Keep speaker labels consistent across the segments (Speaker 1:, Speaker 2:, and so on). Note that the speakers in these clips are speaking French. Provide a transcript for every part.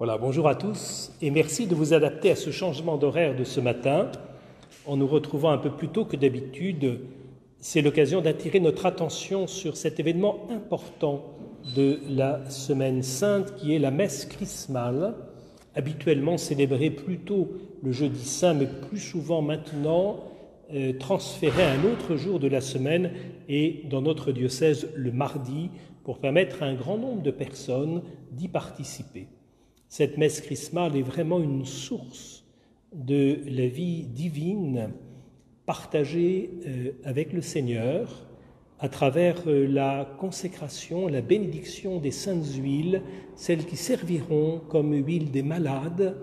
Speaker 1: Voilà, bonjour à tous et merci de vous adapter à ce changement d'horaire de ce matin. En nous retrouvant un peu plus tôt que d'habitude, c'est l'occasion d'attirer notre attention sur cet événement important de la Semaine Sainte qui est la messe chrismale, habituellement célébrée plus tôt le jeudi saint, mais plus souvent maintenant transférée à un autre jour de la semaine et dans notre diocèse le mardi pour permettre à un grand nombre de personnes d'y participer. Cette messe chrismale est vraiment une source de la vie divine partagée avec le Seigneur à travers la consécration, la bénédiction des saintes huiles, celles qui serviront comme huile des malades,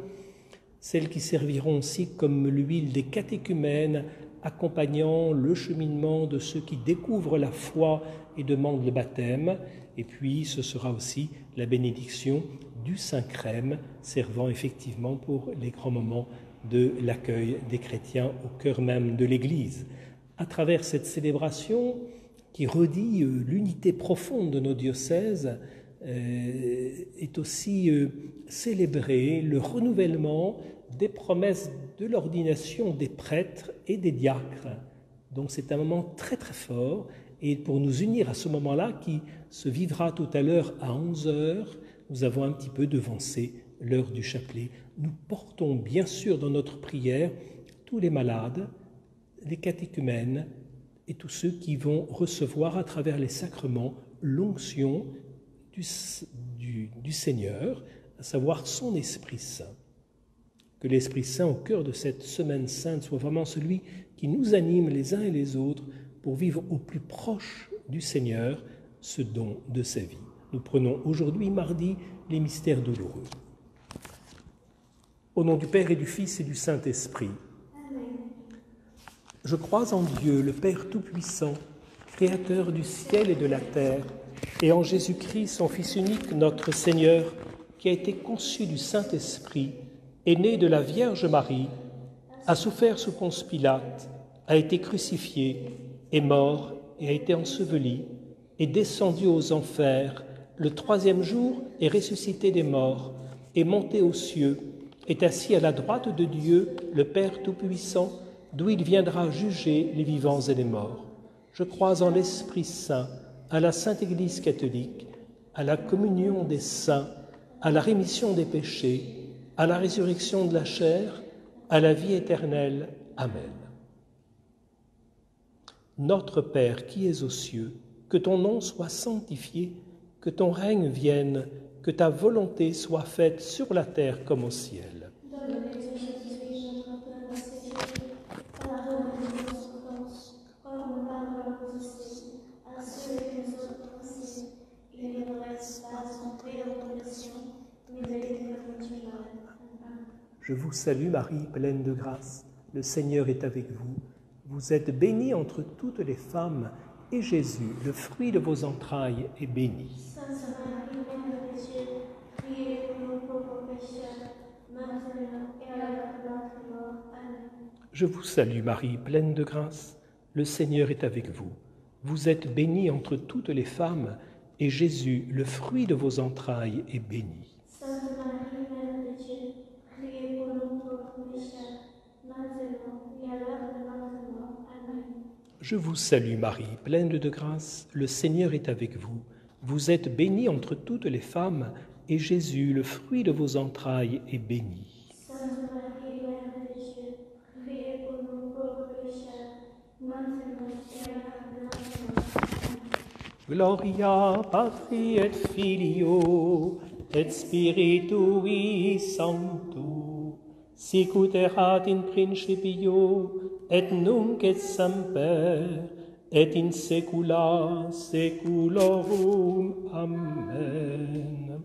Speaker 1: celles qui serviront aussi comme l'huile des catéchumènes, accompagnant le cheminement de ceux qui découvrent la foi et demandent le baptême. Et puis ce sera aussi la bénédiction du Saint-Crème, servant effectivement pour les grands moments de l'accueil des chrétiens au cœur même de l'Église. À travers cette célébration qui redit l'unité profonde de nos diocèses, est aussi célébré le renouvellement des promesses de l'ordination des prêtres et des diacres. Donc c'est un moment très très fort et pour nous unir à ce moment-là qui se vivra tout à l'heure à 11h, nous avons un petit peu devancé l'heure du chapelet. Nous portons bien sûr dans notre prière tous les malades, les catéchumènes et tous ceux qui vont recevoir à travers les sacrements l'onction du Seigneur, à savoir son Esprit Saint. Que l'Esprit Saint, au cœur de cette Semaine Sainte, soit vraiment celui qui nous anime les uns et les autres pour vivre au plus proche du Seigneur ce don de sa vie. Nous prenons aujourd'hui, mardi, les mystères douloureux. Au nom du Père et du Fils et du Saint-Esprit. Amen. Je crois en Dieu, le Père Tout-Puissant, Créateur du ciel et de la terre, et en Jésus-Christ, son Fils unique, notre Seigneur, qui a été conçu du Saint-Esprit, est né de la Vierge Marie, a souffert sous Ponce Pilate, a été crucifié, est mort et a été enseveli, est descendu aux enfers, le troisième jour est ressuscité des morts, est monté aux cieux, est assis à la droite de Dieu, le Père Tout-Puissant, d'où il viendra juger les vivants et les morts. Je crois en l'Esprit Saint, à la Sainte Église catholique, à la communion des saints, à la rémission des péchés, à la résurrection de la chair, à la vie éternelle. Amen. Notre Père qui es aux cieux, que ton nom soit sanctifié, que ton règne vienne, que ta volonté soit faite sur la terre comme au ciel. Donne-nous aujourd'hui notre pain quotidien. Pardonne-nous nos offenses, comme nous pardonnons aussi à ceux qui nous ont offensés. Et ne nous laisse pas entrer en tentation, mais délivre-nous du mal. Je vous salue Marie, pleine de grâce. Le Seigneur est avec vous. Vous êtes bénie entre toutes les femmes, et Jésus, le fruit de vos entrailles, est béni. Sainte Marie, Mère de Dieu, priez pour nous pauvres pécheurs, maintenant et à l'heure de notre mort. Amen. Je vous salue Marie, pleine de grâce. Le Seigneur est avec vous. Vous êtes bénie entre toutes les femmes, et Jésus, le fruit de vos entrailles, est béni. Sainte Marie, Mère de Dieu, priez pour nous pauvres pécheurs, maintenant et à l'heure de notre mort. Amen. Je vous salue Marie, pleine de grâce, le Seigneur est avec vous. Vous êtes bénie entre toutes les femmes, et Jésus, le fruit de vos entrailles, est béni. Sainte Marie, Mère de Dieu, priez pour nous pauvres pécheurs, maintenant et à l'heure de notre mort. Gloria Patri et Filio, et Spiritui Sancto, sic ut erat in principio, et nunc et semper, et in saecula saeculorum. Amen.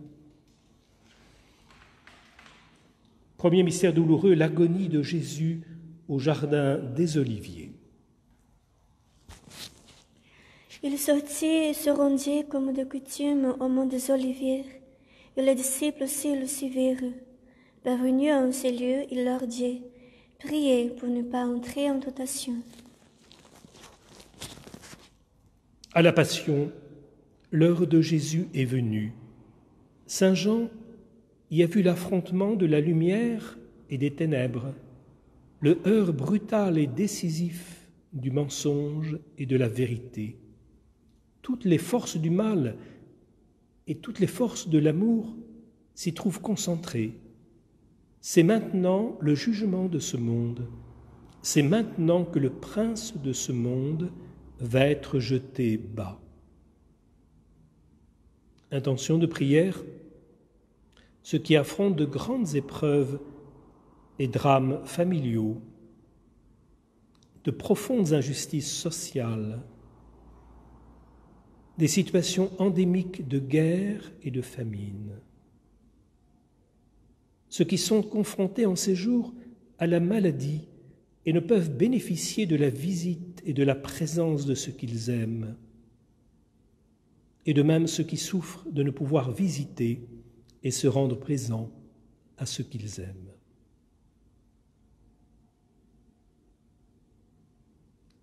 Speaker 1: Premier mystère douloureux, l'agonie de Jésus au jardin des Oliviers.
Speaker 2: Il sortit et se rendit comme de coutume au mont des Oliviers, et les disciples aussi le suivirent. Parvenu en ces lieux, il leur dit: priez pour ne pas entrer en tentation.
Speaker 1: À la Passion, l'heure de Jésus est venue. Saint Jean y a vu l'affrontement de la lumière et des ténèbres, le heurt brutal et décisif du mensonge et de la vérité. Toutes les forces du mal et toutes les forces de l'amour s'y trouvent concentrées. C'est maintenant le jugement de ce monde. C'est maintenant que le prince de ce monde va être jeté bas. Intention de prière, ceux qui affrontent de grandes épreuves et drames familiaux, de profondes injustices sociales, des situations endémiques de guerre et de famine. Ceux qui sont confrontés en ces jours à la maladie et ne peuvent bénéficier de la visite et de la présence de ceux qu'ils aiment. Et de même ceux qui souffrent de ne pouvoir visiter et se rendre présents à ceux qu'ils aiment.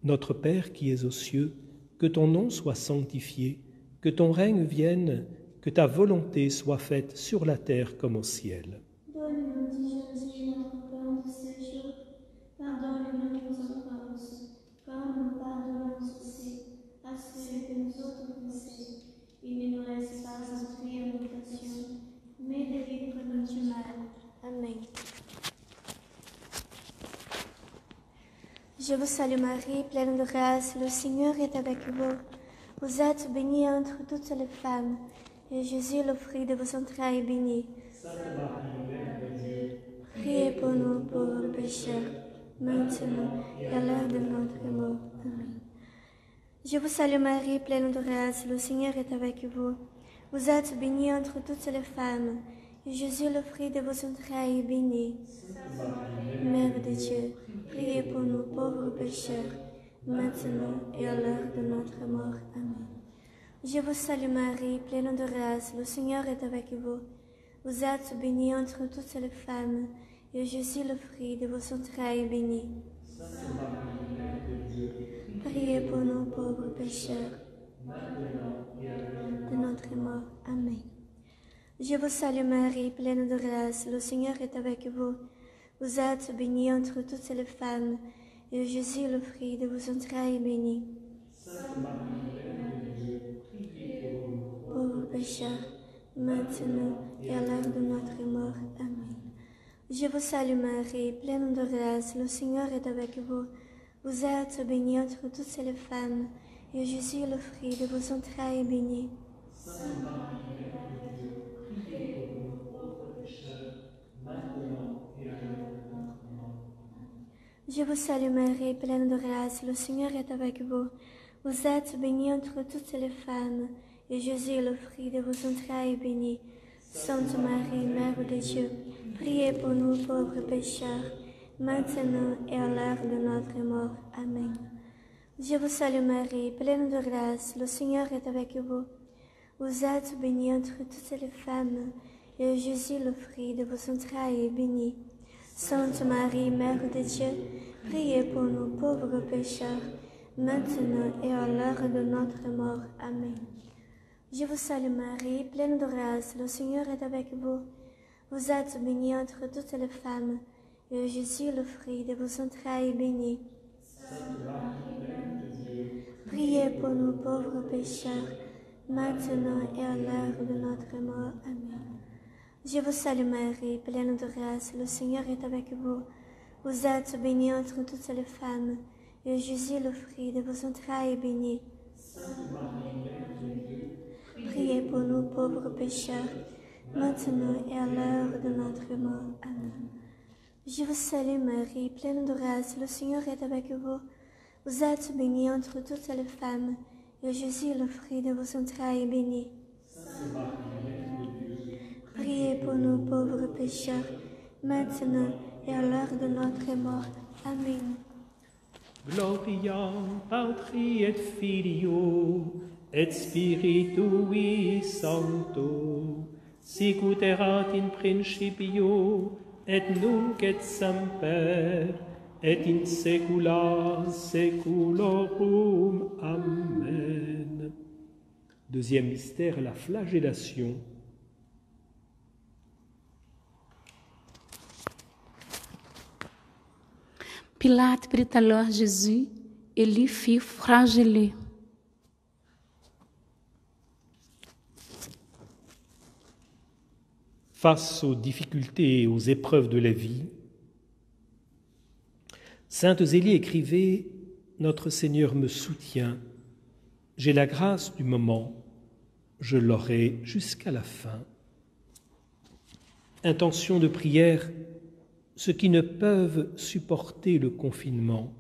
Speaker 1: Notre Père qui es aux cieux, que ton nom soit sanctifié, que ton règne vienne, que ta volonté soit faite sur la terre comme au ciel.
Speaker 2: Donne-nous aujourd'hui notre pain de ce jour. Pardonne-nous nos offenses, comme nous pardonnons aussi à ceux que nous autres offensés. Et ne nous laisse pas entrer en tentation, mais délivre-nous du mal. Amen. Je vous salue Marie, pleine de grâce, le Seigneur est avec vous. Vous êtes bénie entre toutes les femmes, et Jésus, le fruit de vos entrailles, est béni.
Speaker 1: Sainte Marie, Mère de Dieu,
Speaker 2: Priez pour nous pauvres pécheurs, maintenant et à l'heure de notre mort. Amen. Je vous salue Marie, pleine de grâce, le Seigneur est avec vous. Vous êtes bénie entre toutes les femmes, et Jésus, le fruit de vos entrailles, est béni. Mère de Dieu, priez pour nous pauvres pécheurs, maintenant et à l'heure de notre mort. Amen. Je vous salue Marie, pleine de grâce, le Seigneur est avec vous. Vous êtes bénie entre toutes les femmes, et Jésus, le fruit de vos entrailles, est béni.
Speaker 1: Sainte Marie, Mère de Dieu,
Speaker 2: Priez pour nous pauvres pécheurs,
Speaker 1: maintenant et à l'heure
Speaker 2: de notre mort. Amen. Je vous salue Marie, pleine de grâce, le Seigneur est avec vous. Vous êtes bénie entre toutes les femmes, et Jésus, le fruit de vos entrailles, est béni.
Speaker 1: Sainte Marie, Mère de Dieu, priez pour nous,
Speaker 2: Pauvres pécheurs, maintenant et à l'heure de notre mort. Amen. Je vous salue Marie, pleine de grâce, le Seigneur est avec vous. Vous êtes bénie entre toutes les femmes, et Jésus, le fruit de vos entrailles, est béni.
Speaker 1: Sainte Marie, Mère de Dieu, priez pour nous, pauvres pécheurs, maintenant et à l'heure de notre mort.
Speaker 2: Je vous salue Marie, pleine de grâce, le Seigneur est avec vous. Vous êtes bénie entre toutes les femmes, et Jésus, le fruit de vos entrailles, est béni. Sainte Marie, Mère de Dieu, priez pour nous pauvres pécheurs, maintenant et à l'heure de notre mort. Amen. Je vous salue Marie, pleine de grâce, le Seigneur est avec vous. Vous êtes bénie entre toutes les femmes, et Jésus, le fruit de vos entrailles, est béni. Sainte Marie, Mère de Dieu, priez pour nous pauvres pécheurs, maintenant et à l'heure de notre mort. Amen. Je vous salue Marie, pleine de grâce, le Seigneur est avec vous. Vous êtes bénie entre toutes les femmes, et Jésus, le fruit de vos entrailles, est béni.
Speaker 1: Sainte Marie, Mère de Dieu,
Speaker 2: Priez pour nous pauvres pécheurs, maintenant et à l'heure de notre mort. Amen. Je vous salue Marie, pleine de grâce, le Seigneur est avec vous. Vous êtes bénie entre toutes les femmes, et Jésus, le fruit de vos entrailles, est béni.
Speaker 1: Sainte Marie, Mère de Dieu,
Speaker 2: Priez pour nous pauvres pécheurs, maintenant et à l'heure de notre mort. Amen. Je vous salue Marie, pleine de grâce, le Seigneur est avec vous. Vous êtes bénie entre toutes les femmes, et Jésus, le fruit de vos entrailles, est béni.
Speaker 1: Sainte Marie, Mère de Dieu,
Speaker 2: Priez pour nous pauvres pécheurs, maintenant et à l'heure de notre mort. Amen.
Speaker 1: Gloria Patri et Filio et Spiritui Sancto, sicut erat in principio et nunc et semper et in saecula saeculorum. Amen. Deuxième mystère, la flagellation.
Speaker 3: Pilate prit alors Jésus et l'y fit flageller.
Speaker 1: Face aux difficultés et aux épreuves de la vie, sainte Zélie écrivait « Notre Seigneur me soutient, j'ai la grâce du moment, je l'aurai jusqu'à la fin. » Intention de prière, ceux qui ne peuvent supporter le confinement,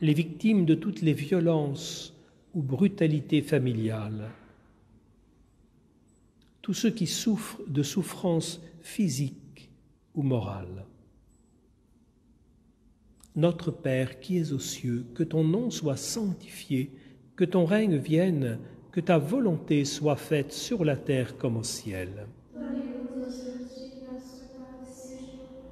Speaker 1: les victimes de toutes les violences ou brutalités familiales, tous ceux qui souffrent de souffrances physiques ou morales. Notre Père qui es aux cieux, que ton nom soit sanctifié, que ton règne vienne, que ta volonté soit faite sur la terre comme au ciel.
Speaker 2: Donnez-nous aujourd'hui notre pain de ce jour.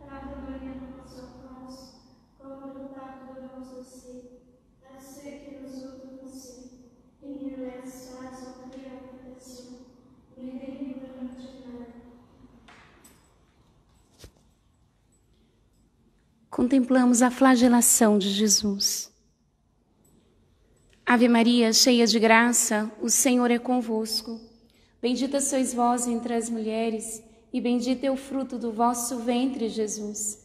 Speaker 2: Pardonnez-nous nos offenses, comme nous pardonnons aussi à ceux qui nous ont offensés. Et ne nous laisse pas entrer en tentation, mais délivre-nous du mal.
Speaker 3: Contemplamos a flagelação de Jesus. Ave Maria, cheia de graça, o Senhor é convosco. Bendita sois vós entre as mulheres, e bendito é o fruto do vosso ventre, Jesus.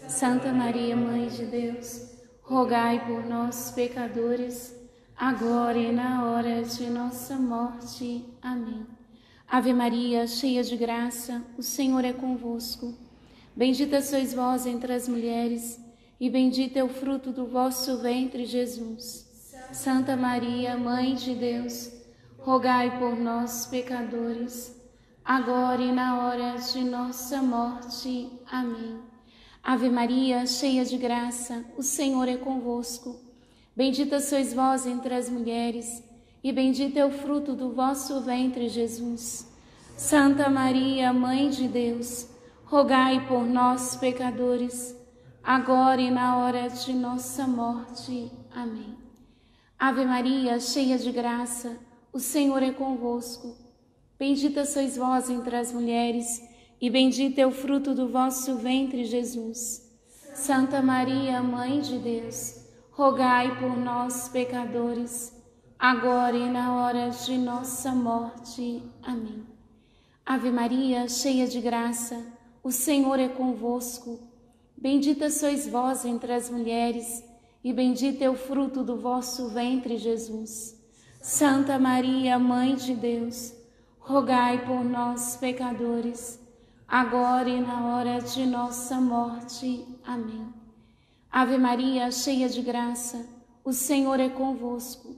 Speaker 3: Santa Maria, Mãe de Deus, rogai por nós, pecadores, agora e na hora de nossa morte. Amém. Ave Maria, cheia de graça, o Senhor é convosco. Bendita sois vós entre as mulheres, e bendito é o fruto do vosso ventre, Jesus. Santa Maria, Mãe de Deus, rogai por nós, pecadores, agora e na hora de nossa morte. Amém. Ave Maria, cheia de graça, o Senhor é convosco. Bendita sois vós entre as mulheres, e bendito é o fruto do vosso ventre, Jesus. Santa Maria, Mãe de Deus, rogai por nós, pecadores, agora e na hora de nossa morte. Amém. Ave Maria, cheia de graça, o Senhor é convosco. Bendita sois vós entre as mulheres, e bendito é o fruto do vosso ventre, Jesus. Santa Maria, Mãe de Deus, rogai por nós, pecadores, agora e na hora de nossa morte. Amém. Ave Maria, cheia de graça, o Senhor é convosco. Bendita sois vós entre as mulheres, e bendito é o fruto do vosso ventre, Jesus. Santa Maria, Mãe de Deus, rogai por nós, pecadores, agora e na hora de nossa morte. Amém. Ave Maria, cheia de graça, o Senhor é convosco.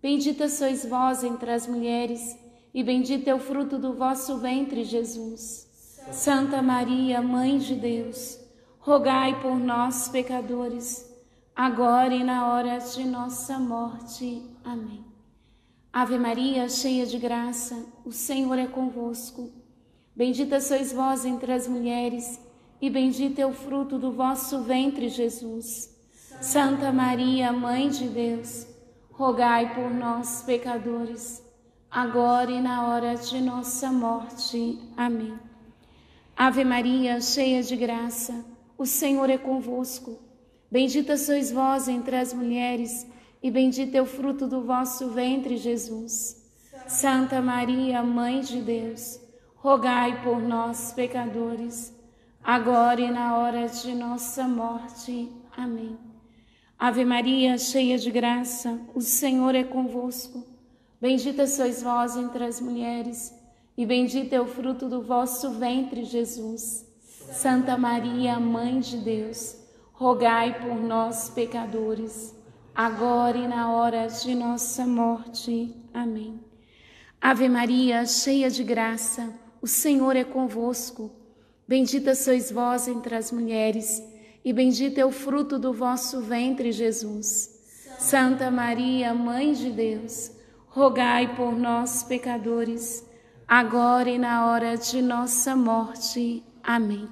Speaker 3: Bendita sois vós entre as mulheres, e bendito é o fruto do vosso ventre, Jesus. Santa Maria, Mãe de Deus, rogai por nós, pecadores, agora e na hora de nossa morte. Amém. Ave Maria, cheia de graça, o Senhor é convosco. Bendita sois vós entre as mulheres, e bendito é o fruto do vosso ventre, Jesus. Santa Maria, Mãe de Deus, rogai por nós, pecadores, agora e na hora de nossa morte. Amém. Ave Maria, cheia de graça, o Senhor é convosco. Bendita sois vós entre as mulheres, e bendito é o fruto do vosso ventre, Jesus. Santa Maria, Mãe de Deus, rogai por nós, pecadores, agora e na hora de nossa morte. Amém. Ave Maria, cheia de graça, o Senhor é convosco. Bendita sois vós entre as mulheres, e bendito é o fruto do vosso ventre, Jesus. Santa Maria, Mãe de Deus, rogai por nós, pecadores, agora e na hora de nossa morte. Amém. Ave Maria, cheia de graça, o Senhor é convosco. Bendita sois vós entre as mulheres, e bendito é o fruto do vosso ventre, Jesus. Santa Maria, Mãe de Deus, rogai por nós, pecadores, agora e na hora de nossa morte. Amém.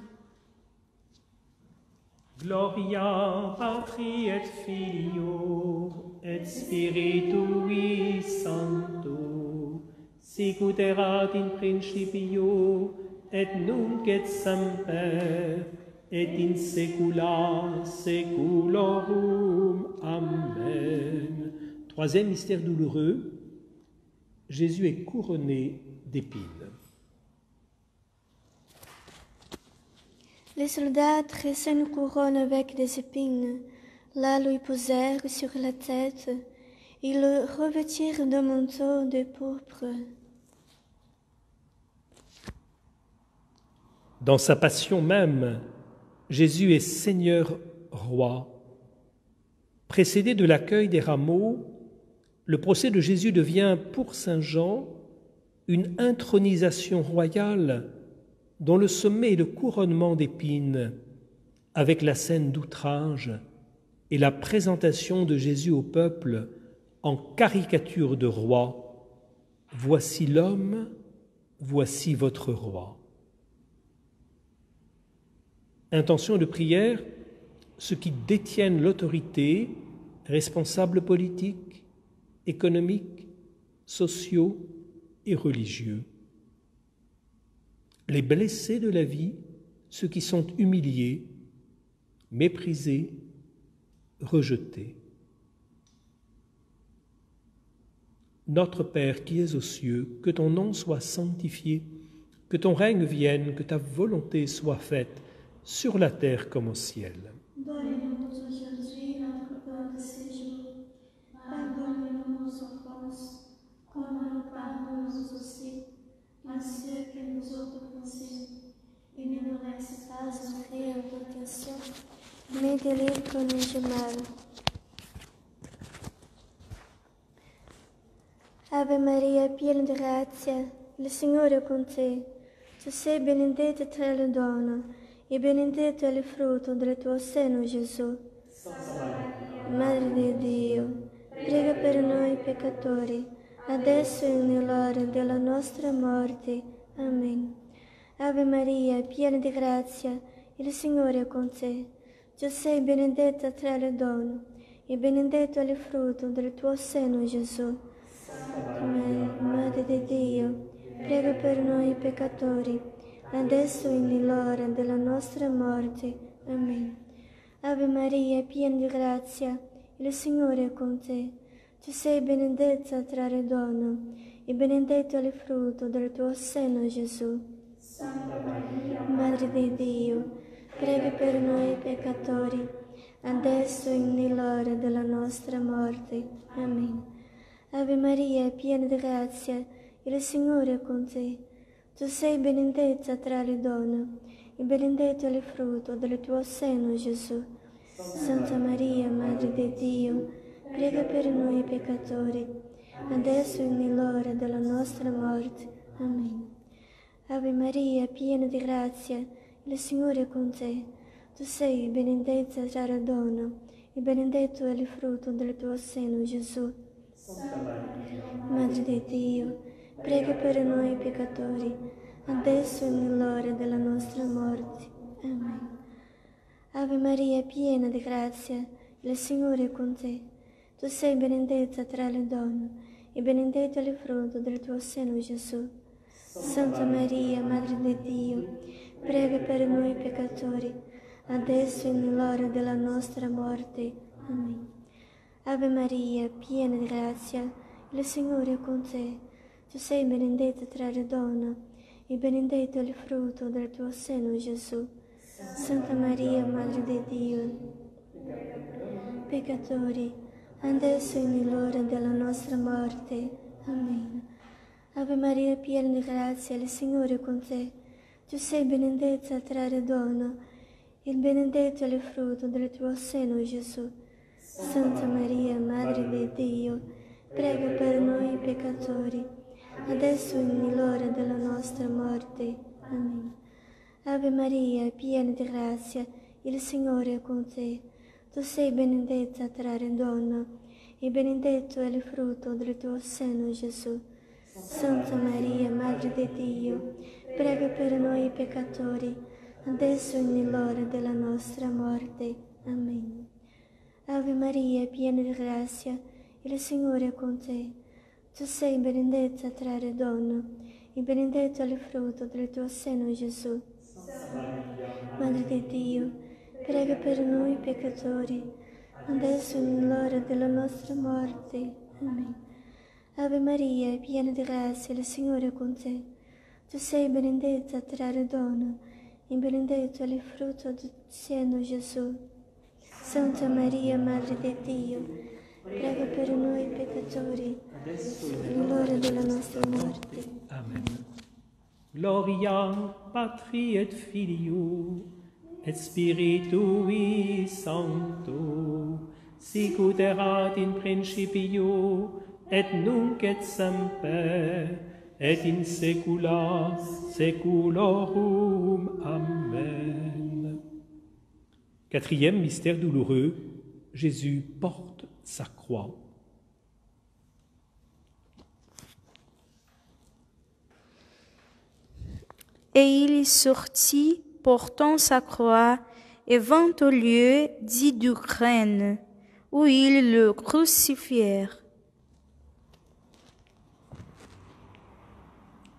Speaker 1: Gloria Patri et Filio et Spiritui Sancto, sicut erat in principio et nunc et semper et in saecula saeculorum. Amen. Troisième mystère douloureux, Jésus est couronné d'épines.
Speaker 2: Les soldats tressaient une couronne avec des épines, là lui posèrent sur la tête, ils le revêtirent d'un manteau de pourpre.
Speaker 1: Dans sa passion même, Jésus est Seigneur roi. Précédé de l'accueil des rameaux, le procès de Jésus devient pour saint Jean une intronisation royale dont le sommet est le couronnement d'épines, avec la scène d'outrage et la présentation de Jésus au peuple en caricature de roi. Voici l'homme, voici votre roi. Intention de prière, ceux qui détiennent l'autorité, responsables politiques, économiques, sociaux et religieux. Les blessés de la vie, ceux qui sont humiliés, méprisés, rejetés. Notre Père qui es aux cieux, que ton nom soit sanctifié, que ton règne vienne, que ta volonté soit faite, sur la terre comme au ciel.
Speaker 2: Donne-nous aujourd'hui notre pain de ce jour. Pardonne-nous nos offenses, comme nous pardonnons aussi à ceux qui nous ont offensés. Et ne nous laisse pas entrer en tentation, mais délivre-nous du mal. Ave Maria, piena di grazia, il Signore è con te. Tu sei benedetta tra le donne, e benedetto è il frutto del tuo seno, Gesù. Madre di Dio, prega per noi peccatori, adesso e nell'ora della nostra morte. Amen. Ave Maria, piena di grazia, il Signore è con te. Tu sei benedetta tra le donne, e benedetto è il frutto del tuo seno, Gesù. Madre di Dio, prega per noi peccatori, adesso e nell'ora della nostra morte. Amen. Ave Maria, piena di grazia, il Signore è con te. Tu sei benedetta tra le donne, e benedetto è il frutto del tuo seno, Gesù. Madre di Dio, prega per noi peccatori, adesso e nell'ora della nostra morte. Amen. Ave Maria, piena di grazia, il Signore è con te. Tu sei benedetta tra le donne, e benedetto è il frutto del tuo seno, Gesù. Santa Maria, Madre di Dio, prega per noi peccatori, adesso e nell'ora della nostra morte. Amen. Ave Maria, piena di grazia, il Signore è con te. Tu sei benedetta tra le donne, e benedetto è il frutto del tuo seno, Gesù. Madre di Dio, prega per noi peccatori, adesso e nell'ora della nostra morte. Amen. Ave Maria, piena di grazia, il Signore è con te. Tu sei benedetta tra le donne, e benedetto è il frutto del tuo seno, Gesù. Santa Maria, Madre di Dio, prega per noi peccatori, adesso e nell'ora della nostra morte. Amen. Ave Maria, piena di grazia, il Signore è con te. Tu sei benedetta tra le donne, e benedetto è il frutto del tuo seno, Gesù. Santa Maria, Madre di Dio, peccatori, adesso e nell'ora della nostra morte. Amen. Ave Maria, piena di grazia, il Signore è con te. Tu sei benedetta tra le donne, e benedetto è il frutto del tuo seno, Gesù. Santa Maria, Madre di Dio, prega per noi peccatori, adesso e nell'ora della nostra morte. Amen. Ave Maria, piena di grazia, il Signore è con te. Tu sei benedetta tra le donne, e benedetto è il frutto del tuo seno, Gesù. Santa Maria, Madre di Dio, prega per noi peccatori, adesso e nell'ora della nostra morte. Amen. Ave Maria, piena di grazia, il Signore è con te. Tu sei benedetta tra le donne, e benedetto è il frutto del tuo seno, Gesù. Madre di Dio, prega per noi peccatori, adesso e nell'ora della nostra morte. Amen. Ave Maria, piena di grazia, il Signore è con te. Tu sei benedetta tra le donne, e benedetto è il frutto del seno, Gesù. Santa Maria, Madre di Dio, prega per noi peccatori, adesso e nell'ora della nostra morte.
Speaker 1: Amen. Gloria Patri et Filio et Spiritui Sancto, sicut erat in principio et nunc et semper et in saecula saeculorum. Amen. Quatrième mystère douloureux, Jésus porte sa croix.
Speaker 4: Et il sortit, portant sa croix, et vint au lieu dit d'Ukraine, où ils le crucifièrent.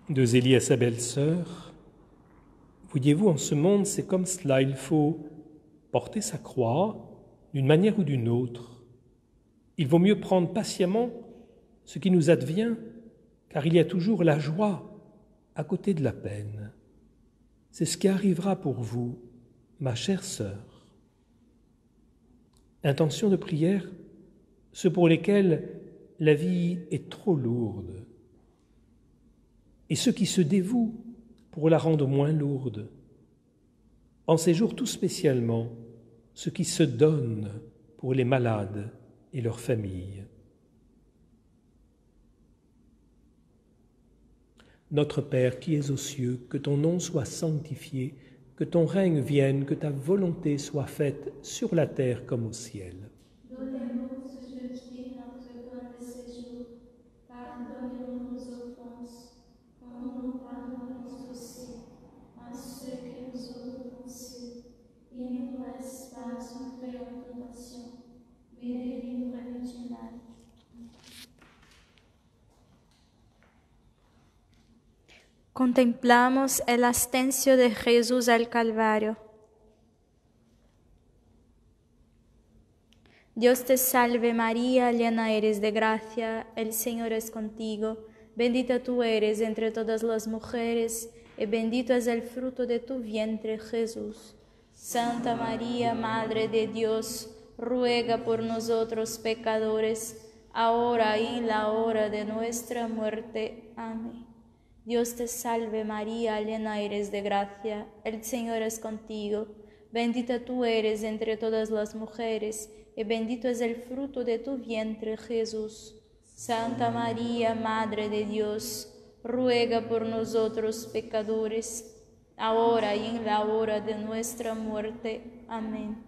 Speaker 1: De Zélie à sa belle-sœur, voyez-vous, en ce monde, c'est comme cela, il faut porter sa croix d'une manière ou d'une autre. Il vaut mieux prendre patiemment ce qui nous advient, car il y a toujours la joie à côté de la peine. C'est ce qui arrivera pour vous, ma chère sœur. Intention de prière, ceux pour lesquels la vie est trop lourde, et ceux qui se dévouent pour la rendre moins lourde. En ces jours tout spécialement, ceux qui se donnent pour les malades et leurs familles. Notre Père qui es aux cieux, que ton nom soit sanctifié, que ton règne vienne, que ta volonté soit faite sur la terre comme au ciel.
Speaker 3: Donne-nous aujourd'hui notre pain de ce jour. Pardonne-nous nos offenses, comme nous pardonnons aussi à ceux qui nous ont offensés. Et ne nous laisse pas entrer en tentation, mais délivre-nous du mal.
Speaker 4: Contemplamos el ascenso de Jesús al Calvario. Dios te salve María, llena eres de gracia, el Señor es contigo. Bendita tú eres entre todas las mujeres, y bendito es el fruto de tu vientre, Jesús. Santa María, Madre de Dios, ruega por nosotros pecadores, ahora y en la hora de nuestra muerte. Amén. Dios te salve María, llena eres de gracia, el Señor es contigo. Bendita tú eres entre todas las mujeres, y bendito es el fruto de tu vientre, Jesús. Santa María, Madre de Dios, ruega por nosotros pecadores, ahora y en la hora de nuestra muerte. Amén.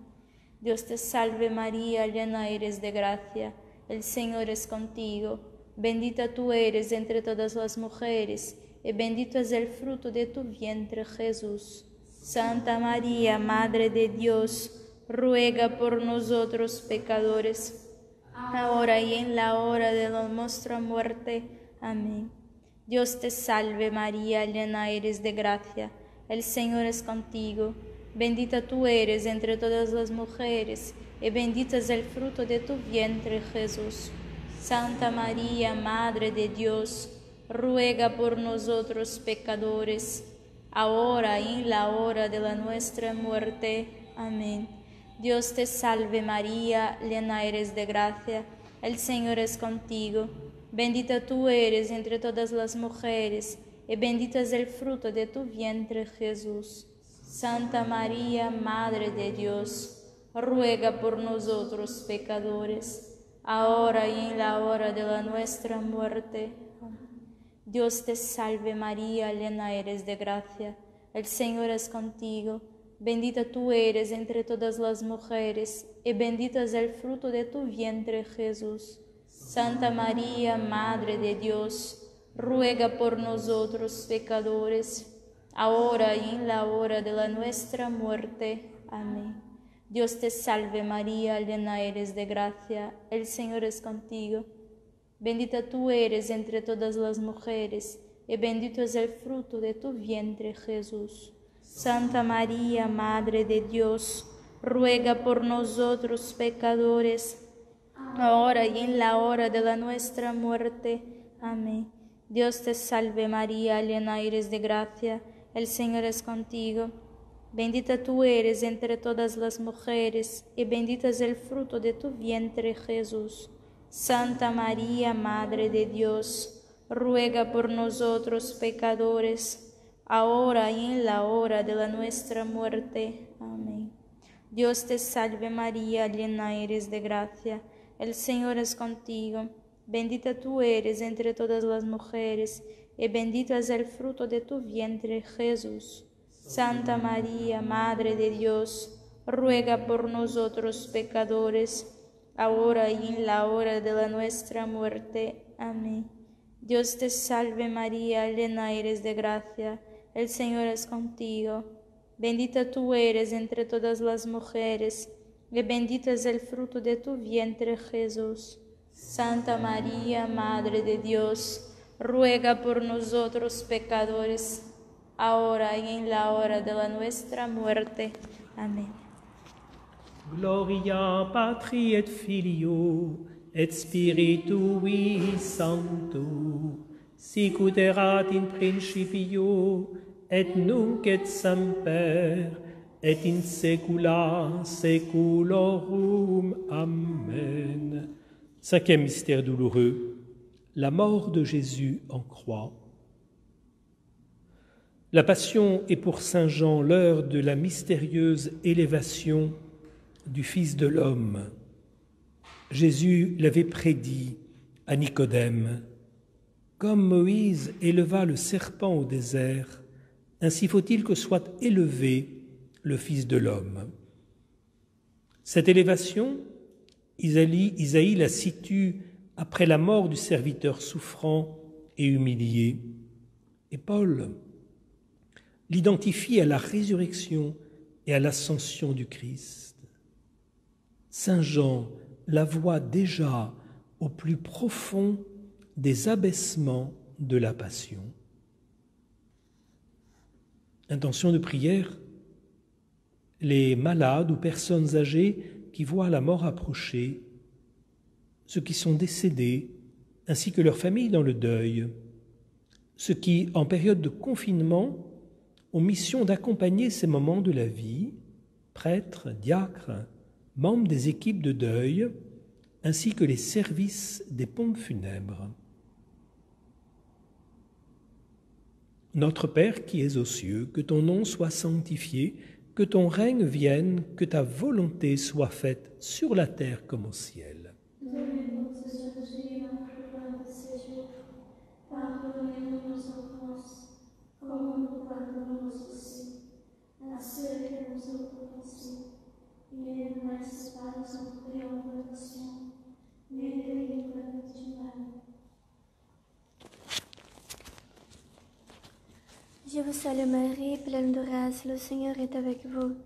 Speaker 4: Dios te salve María, llena eres de gracia, el Señor es contigo. Bendita tú eres entre todas las mujeres, y bendito es el fruto de tu vientre, Jesús. Santa María, Madre de Dios, ruega por nosotros pecadores, ahora y en la hora de nuestra muerte. Amén. Dios te salve María, llena eres de gracia, el Señor es contigo. Bendita tú eres entre todas las mujeres, y bendito es el fruto de tu vientre, Jesús. Santa María, Madre de Dios, ruega por nosotros pecadores, ahora y en la hora de nuestra muerte. Amén. Dios te salve María, llena eres de gracia, el Señor es contigo. Bendita tú eres entre todas las mujeres, y bendito es el fruto de tu vientre, Jesús. Santa María, Madre de Dios, ruega por nosotros pecadores, ahora y en la hora de nuestra muerte. Dios te salve María, llena eres de gracia, el Señor es contigo. Bendita tú eres entre todas las mujeres, y bendito es el fruto de tu vientre, Jesús. Santa María, Madre de Dios, ruega por nosotros pecadores, ahora y en la hora de nuestra muerte. Amén. Dios te salve María, llena eres de gracia, el Señor es contigo. Bendita tú eres entre todas las mujeres, y bendito es el fruto de tu vientre, Jesús. Santa María, Madre de Dios, ruega por nosotros pecadores, ahora y en la hora de nuestra muerte. Amén. Dios te salve María, llena eres de gracia, el Señor es contigo. Bendita tú eres entre todas las mujeres, y bendito es el fruto de tu vientre, Jesús. Santa María, Madre de Dios, ruega por nosotros pecadores, ahora y en la hora de nuestra muerte. Amén. Dios te salve María, llena eres de gracia, el Señor es contigo. Bendita tú eres entre todas las mujeres, y bendito es el fruto de tu vientre, Jesús. Santa María, Madre de Dios, ruega por nosotros pecadores, ahora y en la hora de nuestra muerte. Amén. Dios te salve María, llena eres de gracia, el Señor es contigo. Bendita tú eres entre todas las mujeres, y bendito es el fruto de tu vientre, Jesús. Santa María, Madre de Dios, ruega por nosotros pecadores, ahora y en la hora de nuestra muerte. Amén.
Speaker 1: Gloria Patri et Filio et Spiritui Sancto, sic ut erat in principio et nunc et semper et in saecula saeculorum. Amen. Cinquième mystère douloureux, la mort de Jésus en croix. La Passion est pour saint Jean l'heure de la mystérieuse élévation du Fils de l'homme. Jésus l'avait prédit à Nicodème. Comme Moïse éleva le serpent au désert, ainsi faut-il que soit élevé le Fils de l'homme. Cette élévation, Isaïe la situe après la mort du serviteur souffrant et humilié. Et Paul l'identifie à la résurrection et à l'ascension du Christ. Saint Jean la voit déjà au plus profond des abaissements de la Passion. Intention de prière, les malades ou personnes âgées qui voient la mort approcher, ceux qui sont décédés, ainsi que leurs familles dans le deuil, ceux qui, en période de confinement, ont mission d'accompagner ces moments de la vie, prêtres, diacres, membres des équipes de deuil, ainsi que les services des pompes funèbres. Notre Père qui es aux cieux, que ton nom soit sanctifié, que ton règne vienne, que ta volonté soit faite sur la terre comme au ciel.
Speaker 2: Donne-nous aujourd'hui notre pain de ce jour. Pardonnez-nous nos offenses, comme nous pardonnons aussi à ceux qui nous ont offensés. Et ne nous laisse pas entrer en tentation, mais délivre-nous du mal. Je vous salue Marie, pleine de grâce, le Seigneur est avec vous.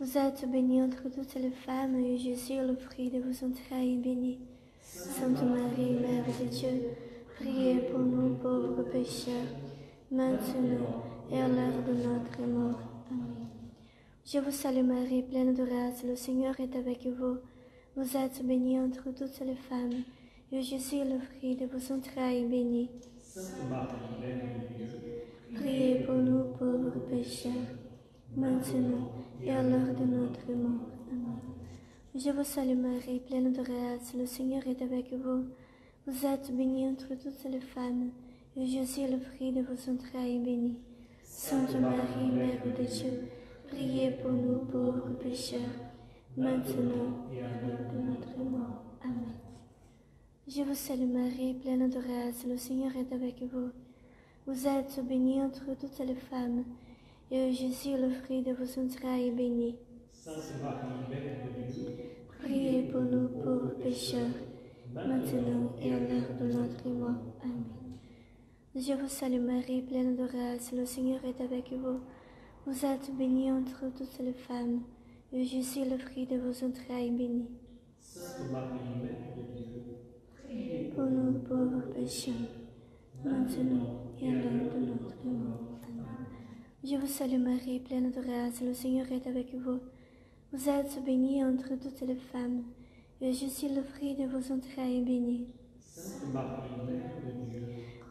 Speaker 2: Vous êtes bénie entre toutes les femmes, et Jésus, le fruit de vos entrailles, est béni. Sainte Marie, Mère de Dieu, priez pour nous pauvres pécheurs, maintenant et à l'heure de notre mort. Amen. Je vous salue Marie, pleine de grâce, le Seigneur est avec vous. Vous êtes bénie entre toutes les femmes, et Jésus, le fruit de vos entrailles, est béni.
Speaker 1: Sainte Marie, Mère de Dieu,
Speaker 2: priez pour nous pauvres pécheurs, maintenant et à l'heure de notre mort. Amen. Je vous salue Marie, pleine de grâce, le Seigneur est avec vous. Vous êtes bénie entre toutes les femmes, et Jésus, le fruit de vos entrailles, est béni. Sainte Marie, Mère de Dieu, priez pour nous pauvres pécheurs, maintenant et à l'heure de notre mort. Amen. Je vous salue Marie, pleine de grâce, le Seigneur est avec vous. Vous êtes bénie entre toutes les femmes, et Jésus, le fruit de vos entrailles, est béni.
Speaker 1: Sainte Marie, Mère de Dieu,
Speaker 2: priez pour nous pauvres pécheurs, maintenant et à l'heure de notre mort. Amen. Je vous salue Marie, pleine de grâce, le Seigneur est avec vous. Vous êtes bénie entre toutes les femmes, et Jésus, le fruit de vos entrailles, est béni.
Speaker 1: Sainte Marie, Mère de Dieu,
Speaker 2: priez pour nous pauvres pécheurs, maintenant et à l'heure de notre mort. Amen. Je vous salue Marie, pleine de grâce, le Seigneur est avec vous. Vous êtes bénie entre toutes les femmes, et Jésus, le fruit de vos entrailles, est béni.
Speaker 1: Sainte Marie, Mère de Dieu,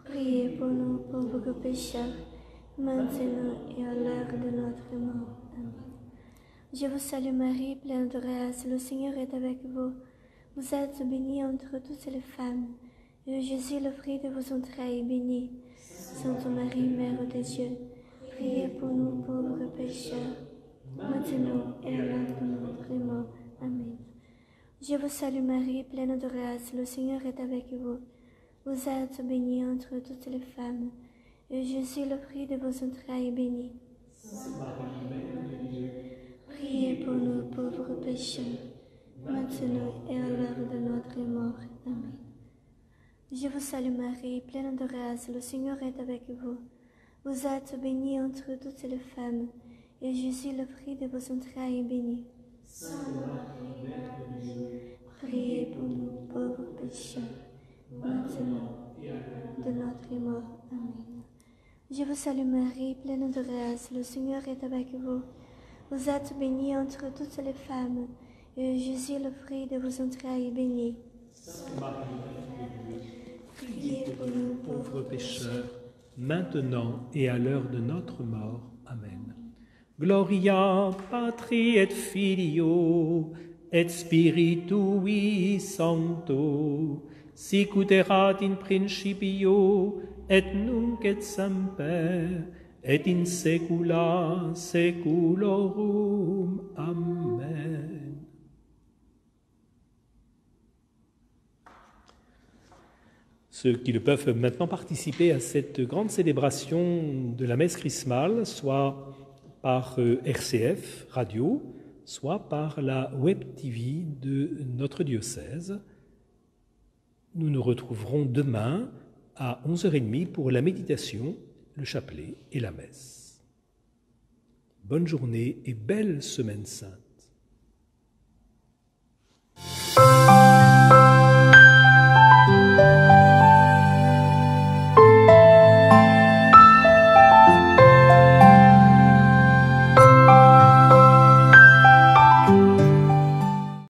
Speaker 2: Priez pour nous pauvres pécheurs, maintenant et à l'heure de notre mort. Amen. Je vous salue Marie, pleine de grâce, le Seigneur est avec vous. Vous êtes bénie entre toutes les femmes, et Jésus, le fruit de vos entrailles, est béni. Sainte Marie, Mère de Dieu, priez pour nous pauvres pécheurs, maintenant et à l'heure de notre mort. Amen. Je vous salue Marie, pleine de grâce, le Seigneur est avec vous. Vous êtes bénie entre toutes les femmes, et Jésus, le fruit de vos entrailles, est béni.
Speaker 1: Sainte Marie, Mère de Dieu,
Speaker 2: Priez pour nous pauvres pécheurs, maintenant et à l'heure de notre mort. Amen. Je vous salue Marie, pleine de grâce, le Seigneur est avec vous. Vous êtes bénie entre toutes les femmes, et Jésus, le fruit de vos entrailles, est béni.
Speaker 1: Sainte Marie, Mère de Dieu,
Speaker 2: Priez pour nous pauvres pécheurs, maintenant et à l'heure de notre mort. Amen. Je vous salue Marie, pleine de grâce, le Seigneur est avec vous. Vous êtes bénie entre toutes les femmes, et Jésus, le fruit de vos entrailles, est béni.
Speaker 1: Sainte Marie, Mère de Dieu,
Speaker 2: Priez pour nous
Speaker 1: pauvres pécheurs, maintenant et à l'heure de notre mort. Amen. Gloria Patri et Filio et Spiritui Sancto, sic ut erat in principio et nunc et semper et in saecula saeculorum. Amen. Ceux qui le peuvent maintenant participer à cette grande célébration de la messe chrismale, soit par RCF Radio, soit par la Web TV de notre diocèse. Nous nous retrouverons demain à 11h30 pour la méditation, le chapelet et la messe. Bonne journée et belle semaine sainte.